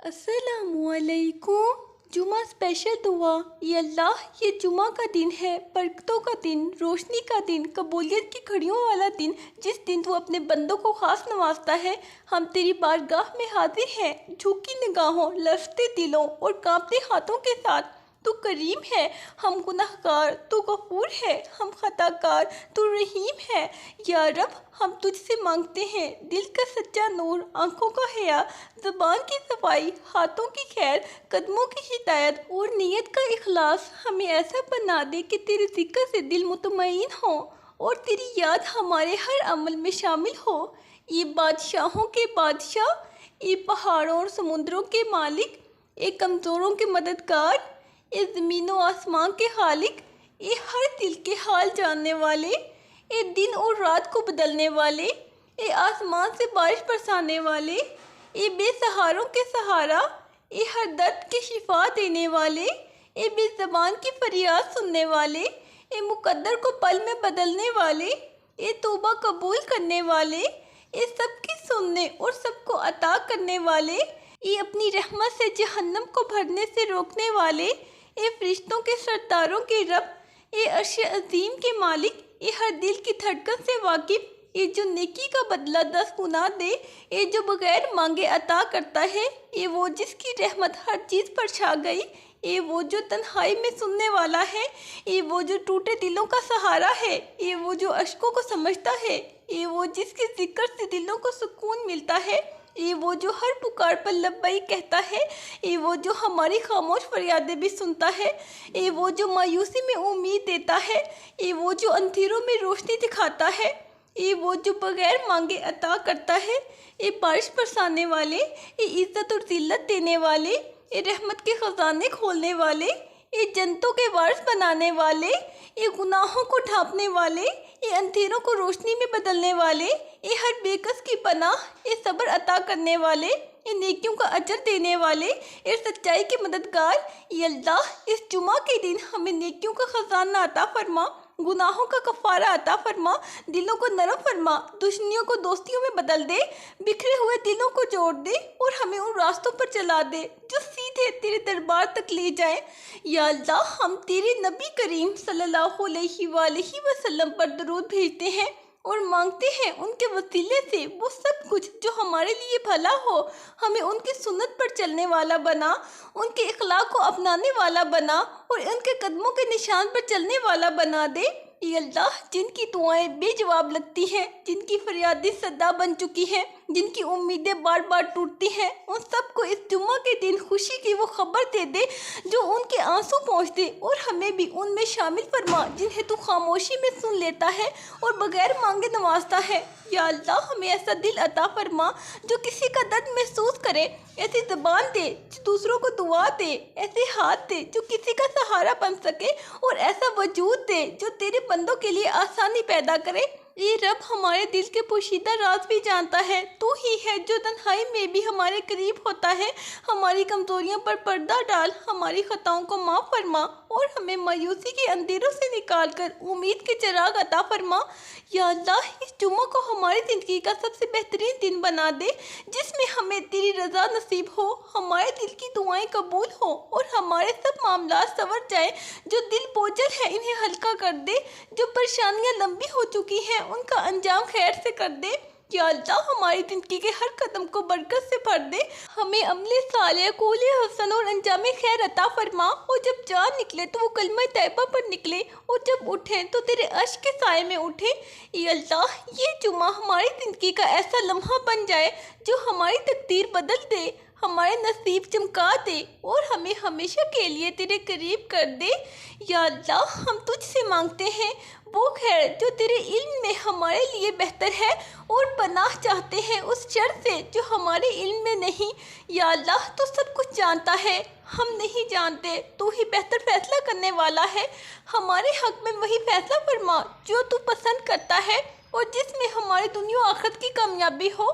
अस्सलामुअलैकुम। जुमा स्पेशल दुआ। या अल्लाह, ये जुमा का दिन है, बरकतों का दिन, रोशनी का दिन, कबूलियत की घड़ियों वाला दिन, जिस दिन तू अपने बंदों को खास नवाजता है। हम तेरी बारगाह में हाजिर हैं, झुकी निगाहों, लरजते दिलों और कांपते हाथों के साथ। तू करीम है, हम गुनहगार, तू गफूर है, हम खताकार, तू रहीम है। या रब, हम तुझसे मांगते हैं दिल का सच्चा नूर, आंखों का हया, ज़बान की सफाई, हाथों की खैर, कदमों की हिदायत और नीयत का इखलास। हमें ऐसा बना दे कि तेरे ज़िक्र से दिल मुतमईन हो और तेरी याद हमारे हर अमल में शामिल हो। ये बादशाहों के बादशाह, ये पहाड़ों और समुद्रों के मालिक, ये कमज़ोरों के मददगार, ये ज़मीनों आसमान के खालिक, ये हर दिल के हाल जानने वाले, ये दिन और रात को बदलने वाले, ये आसमान से बारिश बरसाने वाले, ये बेसहारों के सहारा, ये हर दर्द की शिफा देने वाले, ये बेज़बान की फरियाद सुनने वाले, ये मुकद्दर को पल में बदलने वाले, ये तौबा कबूल करने वाले, ये सबकी सुनने और सबको अता करने वाले, ये अपनी रहमत से जहन्नम को भरने से रोकने वाले, ये फरिश्तों के सरदारों के रब, ये अर्श अजीम के मालिक, ये हर दिल की धड़कन से वाकिफ, ये जो नेकी का बदला 10 गुना दे, ये जो बगैर मांगे अता करता है, ये वो जिसकी रहमत हर चीज़ पर छा गई, ये वो जो तन्हाई में सुनने वाला है, ये वो जो टूटे दिलों का सहारा है, ये वो जो अश्कों को समझता है, ये वो जिसके जिक्र से दिलों को सुकून मिलता है, ये वो जो हर पुकार पर लब्बैक कहता है, ये वो जो हमारी खामोश फरियादें भी सुनता है, ये वो जो मायूसी में उम्मीद देता है, ये वो जो अंधेरों में रोशनी दिखाता है, ये वो जो बगैर मांगे अता करता है, ये बारिश बरसाने वाले, ये इज़्ज़त और ज़िल्लत देने वाले, ये रहमत के ख़जाने खोलने वाले, ये जन्नतों के वारिस बनाने वाले, ये गुनाहों को ढांपने वाले, ये अंधेरों को रोशनी में बदलने वाले, ये हर बेकस की पनाह, ये सब्र अता करने वाले, ये नेकियों का अजर देने वाले, ये सच्चाई के मददगार। ये अल्लाह, इस जुमा के दिन हमें नेकियों का ख़जाना अता फरमा, गुनाहों का कफ़ारा अता फरमा, दिलों को नरम फरमा, दुश्मनियों को दोस्तियों में बदल दे, बिखरे हुए दिलों को जोड़ दे और हमें उन रास्तों पर चला दे जो सीधे तेरे दरबार तक ले जाएं। या अल्लाह, हम तेरे नबी करीम सल्लल्लाहु अलैहि वसल्लम पर दरूद भेजते हैं और मांगते हैं उनके वसीले से वो सब कुछ जो हमारे लिए भला हो, हमें उनकी सुन्नत पर चलने वाला बना, उनके इखलाक को अपनाने वाला बना और उनके कदमों के निशान पर चलने वाला बना दे। ये अल्लाह, जिनकी दुआएं बेजवाब लगती हैं, जिनकी फरियादें सदा बन चुकी हैं, जिनकी उम्मीदें बार बार टूटती हैं, उन सबको इस जुम्मा के दिन खुशी की वो खबर दे दे जो उनके आंसू पहुँच दे और हमें भी उनमें शामिल फरमा जिन्हें तू खामोशी में सुन लेता है और बगैर मांगे नवाजता है। या अल्लाह, हमें ऐसा दिल अता फरमा जो किसी का दर्द महसूस करे, ऐसी ज़बान दे जो दूसरों को दुआ दे, ऐसे हाथ दे जो किसी का सहारा बन सके और ऐसा वजूद दे जो तेरे बंदों के लिए आसानी पैदा करे। ये रब हमारे दिल के पोशीदा राज भी जानता है। तू ही है जो तन्हाई में भी हमारे करीब होता है। हमारी कमज़ोरियों पर पर्दा डाल, हमारी खताओं को माफ़ फरमा और हमें मायूसी के अंधेरों से निकाल कर उम्मीद के चिराग अता फरमा। या अल्लाह, इस जुम्मा को हमारी ज़िंदगी का सबसे बेहतरीन दिन बना दे जिसमें हमें तेरी रज़ा नसीब हो, हमारे दिल की दुआएं कबूल हो और हमारे सब मामला संवर जाए। जो दिल बोझल है इन्हें हल्का कर दे, जो परेशानियां लंबी हो चुकी हैं उनका अंजाम खैर से कर दे। या अल्लाह, हमारी ज़िंदगी के हर कदम को बरकत से भर दे, हमें अमले साले, कौले हसन और अंजाम खैर अता फरमा। और जब जान निकले तो वो कलमा तैयबा पर निकले और जब उठे तो तेरे अर्श के साए में उठे। या अल्लाह, ये जुमा हमारी ज़िंदगी का ऐसा लम्हा बन जाए जो हमारी तकदीर बदल दे, हमारे नसीब चमका दे और हमें हमेशा के लिए तेरे करीब कर दे। या अल्लाह, हम तुझसे मांगते हैं वो खैर जो तेरे इल्म में हमारे लिए बेहतर है और पनाह चाहते हैं उस शर से जो हमारे इल्म में नहीं। या अल्लाह, तू सब कुछ जानता है, हम नहीं जानते, तू ही बेहतर फैसला करने वाला है। हमारे हक में वही फैसला फरमा जो तू पसंद करता है और जिसमें हमारी दुनिया आखिरत की कामयाबी हो।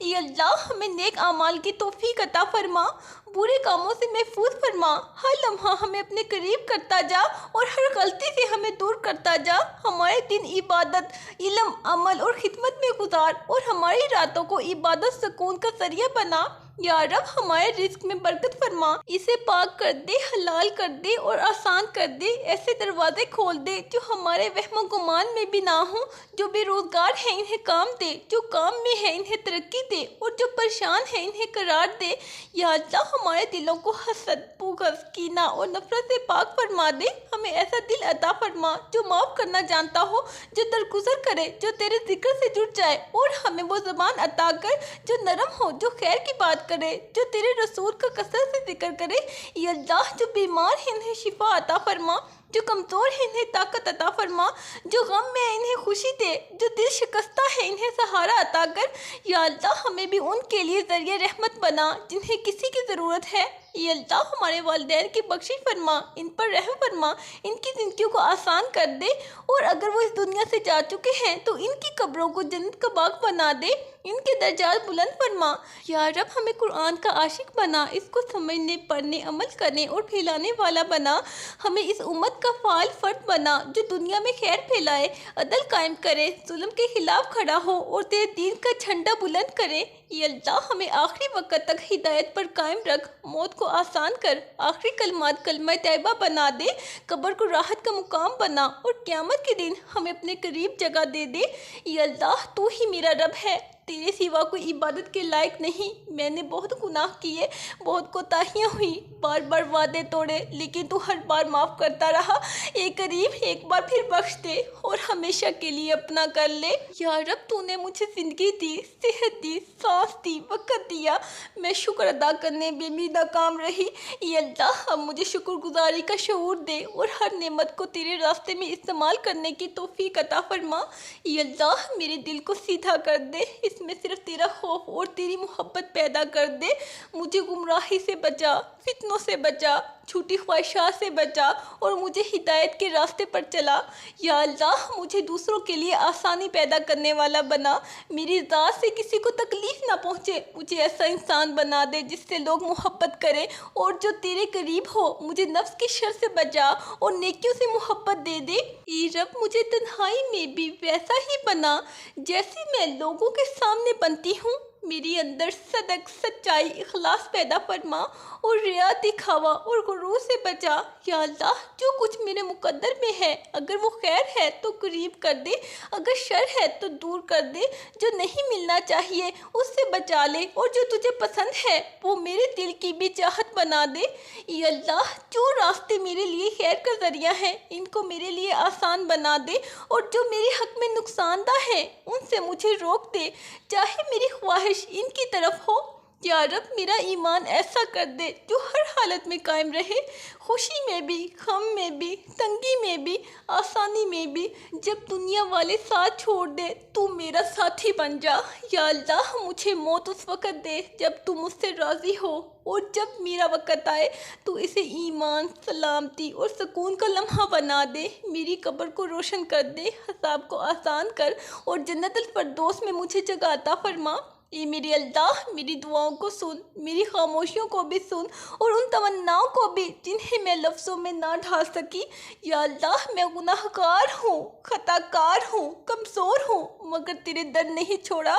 या अल्लाह, हमें नेक आमाल की तौफीक अता फरमा, बुरे कामों से महफूज फरमा, हर लम्हा हमें अपने करीब करता जा और हर गलती से हमें दूर करता जा। हमारे दिन इबादत, इल्म, अमल और खिदमत में गुजार और हमारी रातों को इबादत सुकून का जरिया बना। या रब हमारे रिस्क में बरकत फरमा, इसे पाक कर दे, हलाल कर दे और आसान कर दे। ऐसे दरवाजे खोल दे जो हमारे वहम गुमान में भी ना हो। जो बेरोजगार है इन्हें काम दे, जो काम में है इन्हें तरक्की दे और जो परेशान है इन्हें करार दे। या अल्लाह हमारे दिलों को हसद, बुग़्ज़, कीना और नफरत से पाक फरमा दे। हमें ऐसा दिल अता फरमा जो माफ़ करना जानता हो, जो दरगुजर करे, जो तेरे जिक्र से जुड़ जाए। और हमें वो ज़बान अता कर जो नरम हो, जो खैर की बात करे, जो तेरे रसूल का कसरत से जिक्र करे। या अल्लाह जो बीमार है इन्हें शिफा अता फरमा, जो कमज़ोर है इन्हें ताकत अता फरमा, जो गम में है इन्हें खुशी दे, जो दिल शिकस्ता है इन्हें सहारा अता कर। या अल्लाह हमें भी उनके लिए ज़रिए रहमत बना जिन्हें किसी की ज़रूरत है। या अल्लाह हमारे वालिदैन की बख्शिश फरमा, इन पर रहम फरमा, इनकी ज़िंदगियों को आसान कर दे। और अगर वो इस दुनिया से जा चुके हैं तो इनकी कब्रों को जन्नत का बाग बना दे, इनके दर्जात बुलंद फरमा। या रब हमें कुरान का आशिक बना, इसको समझने, पढ़ने, अमल करने और फैलाने वाला बना। हमें इस उम्मत का फाल फर्द बना जो दुनिया में खैर फैलाए, अदल कायम करे, जुल्म के खिलाफ खड़ा हो और तेरे दीन का झंडा बुलंद करे। या अल्लाह हमें आखिरी वक्त तक हिदायत पर कायम रख, मौत को आसान कर, आखिरी कलमात कलमा तैयबा बना दे, कब्र को राहत का मुकाम बना और क़यामत के दिन हमें अपने करीब जगह दे दे। या अल्लाह तू ही मेरा रब है, तेरे सिवा कोई इबादत के लायक नहीं। मैंने बहुत गुनाह किए, बहुत कोताहियाँ हुई, बार बार वादे तोड़े, लेकिन तू हर बार माफ़ करता रहा। एक करीब एक बार फिर बख्श दे और हमेशा के लिए अपना कर ले। या रब तूने मुझे ज़िंदगी दी, सेहत दी, सांस दी, वक़्त दिया, मैं शुक्र अदा करने में भी नाकाम रही। या अल्लाह अब मुझे शुक्रगुजारी का शऊर दे और हर नेमत को तेरे रास्ते में इस्तेमाल करने की तौफीक अता फरमा। या अल्लाह मेरे दिल को सीधा कर दे, इसमें सिर्फ तेरा खौफ और तेरी मोहब्बत पैदा कर दे। मुझे गुमराही से बचा, फितनों से बचा, झूठी ख्वाहिशात से बचा और मुझे हिदायत के रास्ते पर चला। या अल्लाह मुझे दूसरों के लिए आसानी पैदा करने वाला बना, मेरी ज़ात से किसी को तकलीफ़ ना पहुँचे। मुझे ऐसा इंसान बना दे जिससे लोग मोहब्बत करें और जो तेरे करीब हो। मुझे नफ्स के शर से बचा और नेकियों से मोहब्बत दे दे। ए रब मुझे तन्हाई में भी वैसा ही बना जैसे मैं लोगों के सामने बनती हूँ। मेरी अंदर सदक, सच्चाई, इखलास पैदा फरमा और रिया, दिखावा और गुरूर से बचा। या अल्लाह जो कुछ मेरे मुकद्दर में है, अगर वो खैर है तो करीब कर दे, अगर शर है तो दूर कर दे। जो नहीं मिलना चाहिए उससे बचा ले और जो तुझे पसंद है वो मेरे दिल की भी चाहत बना दे। या अल्लाह जो रास्ते मेरे लिए खैर का ज़रिया है इनको मेरे लिए आसान बना दे और जो मेरे हक में नुकसानदा है उनसे मुझे रोक दे, चाहे मेरी ख्वाहिश इनकी तरफ हो। या रब मेरा ईमान ऐसा कर दे जो हर हालत में कायम रहे, खुशी में भी, गम में भी, तंगी में भी, आसानी में भी। जब दुनिया वाले साथ छोड़ दे तू मेरा साथी बन जा। या अल्लाह मुझे मौत उस वक़्त दे जब तू मुझसे राज़ी हो और जब मेरा वक़्त आए तो इसे ईमान, सलामती और सुकून का लम्हा बना दे। मेरी कब्र को रोशन कर दे, हिसाब को आसान कर और जन्नतुल फरदौस में मुझे जगह अता फरमा। ये मेरी अल्लाह मेरी दुआओं को सुन, मेरी खामोशियों को भी सुन और उन तमन्नाओं को भी जिन्हें मैं लफ्ज़ों में ना ढाल सकी। या अल्लाह मैं गुनाहगार हूँ, खताकार हूँ, कमज़ोर हूँ, मगर तेरे दर नहीं छोड़ा,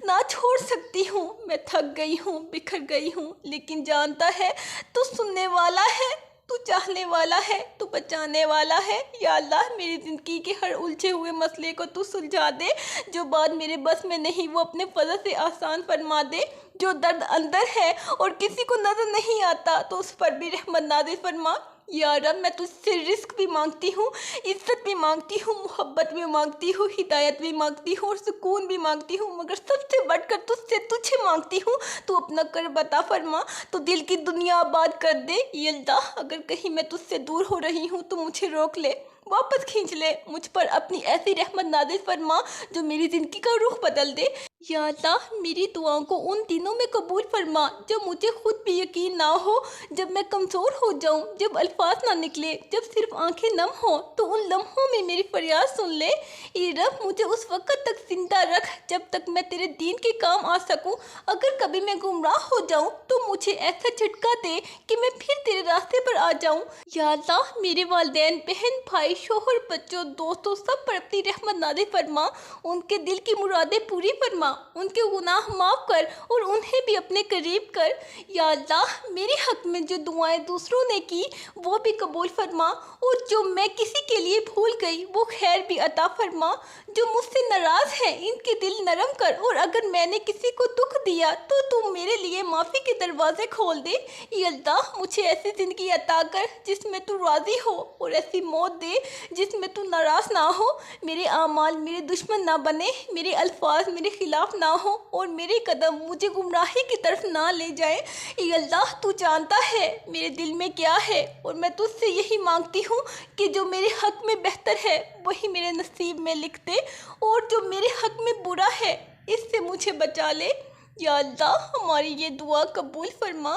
ना छोड़ सकती हूँ। मैं थक गई हूँ, बिखर गई हूँ, लेकिन जानता है तू सुनने वाला है, तू चाहने वाला है, तू बचाने वाला है। या अल्लाह मेरी ज़िंदगी के हर उलझे हुए मसले को तू सुलझा दे, जो बात मेरे बस में नहीं वो अपने फजल से आसान फरमा दे। जो दर्द अंदर है और किसी को नज़र नहीं आता तो उस पर भी रहमत नाज़िल फरमा। या रब मैं तुझसे रिस्क भी मांगती हूँ, इज़्ज़त भी मांगती हूँ, मोहब्बत भी मांगती हूँ, हिदायत भी मांगती हूँ और सुकून भी मांगती हूँ, मगर सबसे बढ़कर तुझसे तुझे मांगती हूँ। तू अपना कर बता फरमा, तो दिल की दुनिया आबाद कर दे। ये अल्लाह अगर कहीं मैं तुझसे दूर हो रही हूँ तो मुझे रोक ले, वापस खींच ले, मुझ पर अपनी ऐसी रहमत नाज़िल फरमा जो मेरी ज़िंदगी का रुख बदल दे। या अल्लाह मेरी दुआओं को उन दिनों में कबूल फरमा जब मुझे खुद भी यकीन ना हो, जब मैं कमज़ोर हो जाऊं, जब अल्फाज ना निकले, जब सिर्फ आंखें नम हो, तो उन लम्हों में मेरी फरियाद सुन ले। ए रब मुझे उस वक़्त तक जिंदा रख जब तक मैं तेरे दीन के काम आ सकूं। अगर कभी मैं गुमराह हो जाऊं तो मुझे ऐसा झटका दे कि मैं फिर तेरे रास्ते पर आ जाऊं। या अल्लाह मेरे वालिदैन, बहन, भाई, शोहर, बच्चों, दोस्तों सब पर अपनी रहमत नाज़िल फरमा। उनके दिल की मुरादें पूरी फरमा, उनके गुनाह माफ़ कर और उन्हें भी अपने करीब कर। या अल्लाह, मेरे हक़ में जो दुआएं दूसरों ने की वो भी कबूल फरमा, और जो मैं किसी के लिए भूल गई वो खैर भी अता फरमा। जो मुझसे नाराज़ है इनके दिल नरम कर, और अगर मैंने किसी को दुख दिया तो तू मेरे लिए माफ़ी के दरवाज़े खोल दे। या अल्लाह, मुझे ऐसी ज़िंदगी अता कर जिसमें तू राज़ी हो, और ऐसी मौत दे जिसमें तू नाराज़ ना हो। मेरे आमाल मेरे दुश्मन ना बने, मेरे अल्फाज मेरे ख़िलाफ़ ना हो, और मेरे कदम मुझे गुमराही की तरफ ना ले जाए। या अल्लाह, तू जानता है मेरे दिल में क्या है, और मैं तुझसे यही मांगती हूँ कि जो मेरे हक़ में बेहतर है वही मेरे नसीब में लिख दे, और जो मेरे हक़ में बुरा है इससे मुझे बचा ले। या अल्लाह, हमारी ये दुआ कबूल फरमा।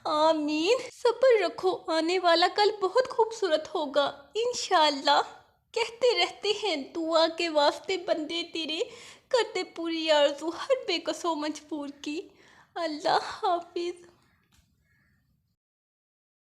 आमीन। सब्र रखो, आने वाला कल बहुत खूबसूरत होगा इंशाअल्लाह। कहते रहते हैं दुआ के वास्ते बंदे तेरे, करते पूरी आरज़ू हर बेकसो मजबूर की। अल्लाह हाफिज़।